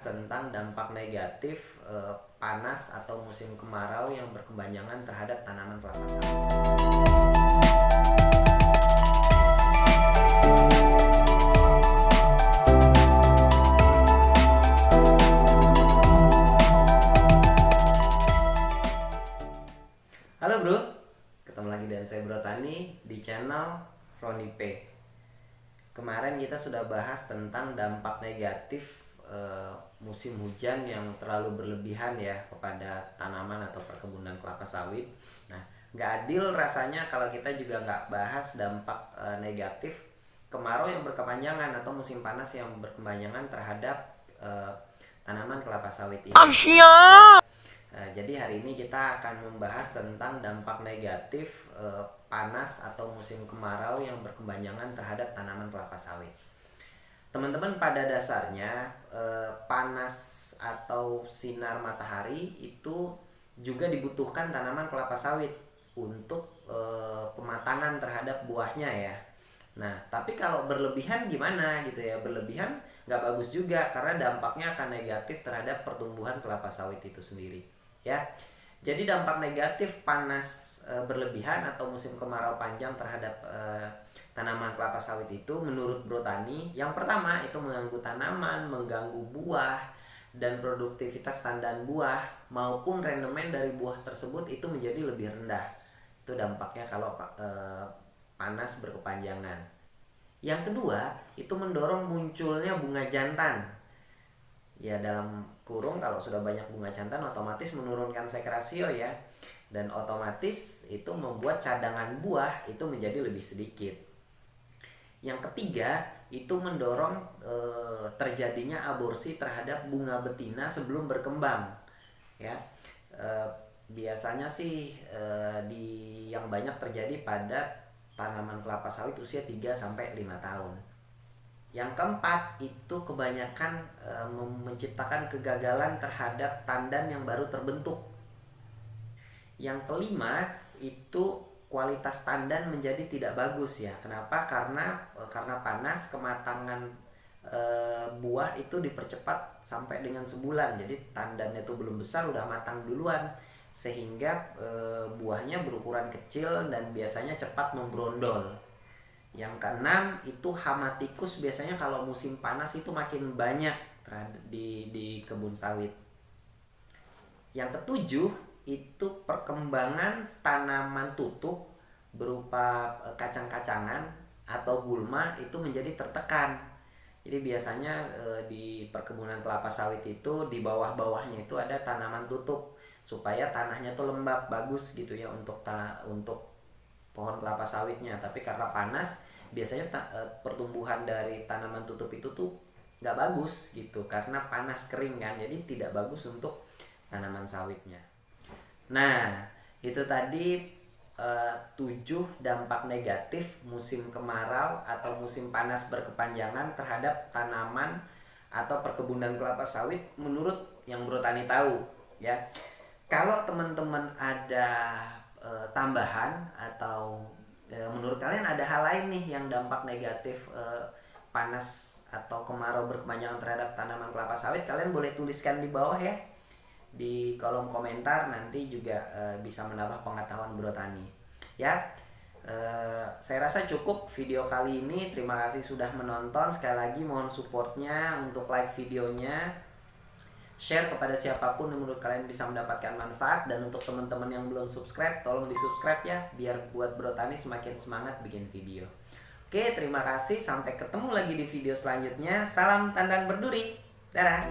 tentang dampak negatif panas atau musim kemarau yang berkepanjangan terhadap tanaman kelapa sawit. Halo bro, ketemu lagi dengan saya Bro Tani di channel Roni P. Kemarin kita sudah bahas tentang dampak negatif musim hujan yang terlalu berlebihan ya kepada tanaman atau perkebunan kelapa sawit. Nah, nggak adil rasanya kalau kita juga nggak bahas dampak negatif kemarau yang berkepanjangan atau musim panas yang berkepanjangan terhadap tanaman kelapa sawit ini. Jadi hari ini kita akan membahas tentang dampak negatif panas atau musim kemarau yang berkepanjangan terhadap tanaman kelapa sawit. Teman-teman, pada dasarnya panas atau sinar matahari itu juga dibutuhkan tanaman kelapa sawit untuk pematangan terhadap buahnya ya. Nah, tapi kalau berlebihan gimana gitu ya? Berlebihan nggak bagus juga karena dampaknya akan negatif terhadap pertumbuhan kelapa sawit itu sendiri. Ya, jadi dampak negatif panas berlebihan atau musim kemarau panjang terhadap tanaman kelapa sawit itu menurut Bro Tani, yang pertama itu mengganggu tanaman, mengganggu buah dan produktivitas tandan buah maupun rendemen dari buah tersebut itu menjadi lebih rendah. Itu dampaknya kalau panas berkepanjangan. Yang kedua itu mendorong munculnya bunga jantan. Ya, dalam kurung kalau sudah banyak bunga jantan otomatis menurunkan sekrasio ya, dan otomatis itu membuat cadangan buah itu menjadi lebih sedikit. Yang ketiga itu mendorong terjadinya aborsi terhadap bunga betina sebelum berkembang ya. Biasanya sih yang banyak terjadi pada tanaman kelapa sawit usia 3-5 tahun. Yang keempat itu kebanyakan menciptakan kegagalan terhadap tandan yang baru terbentuk. Yang kelima itu kualitas tandan menjadi tidak bagus ya. Kenapa? Karena panas, kematangan buah itu dipercepat sampai dengan sebulan. Jadi tandannya itu belum besar udah matang duluan, sehingga buahnya berukuran kecil dan biasanya cepat membrondol. Yang keenam itu hama tikus, biasanya kalau musim panas itu makin banyak di kebun sawit. Yang ketujuh itu perkembangan tanaman tutuk berupa kacang-kacangan atau gulma itu menjadi tertekan. Jadi biasanya di perkebunan kelapa sawit itu di bawah-bawahnya itu ada tanaman tutuk supaya tanahnya tuh lembab bagus gitu ya untuk pohon kelapa sawitnya. Tapi karena panas biasanya pertumbuhan dari tanaman tutup itu tuh nggak bagus gitu karena panas kering kan, jadi tidak bagus untuk tanaman sawitnya. Nah, itu tadi 7 dampak negatif musim kemarau atau musim panas berkepanjangan terhadap tanaman atau perkebunan kelapa sawit menurut yang Bro Tani tahu ya. Kalau teman-teman ada tambahan atau menurut kalian ada hal lain nih yang dampak negatif panas atau kemarau berkepanjangan terhadap tanaman kelapa sawit, kalian boleh tuliskan di bawah ya di kolom komentar, nanti juga bisa menambah pengetahuan Bro Tani ya. Saya rasa cukup video kali ini. Terima kasih sudah menonton. Sekali lagi mohon supportnya untuk like videonya, share kepada siapapun yang menurut kalian bisa mendapatkan manfaat, dan untuk teman-teman yang belum subscribe tolong di subscribe ya biar buat Bro Tani semakin semangat bikin video. Oke, terima kasih, sampai ketemu lagi di video selanjutnya. Salam tandan berduri, dadah.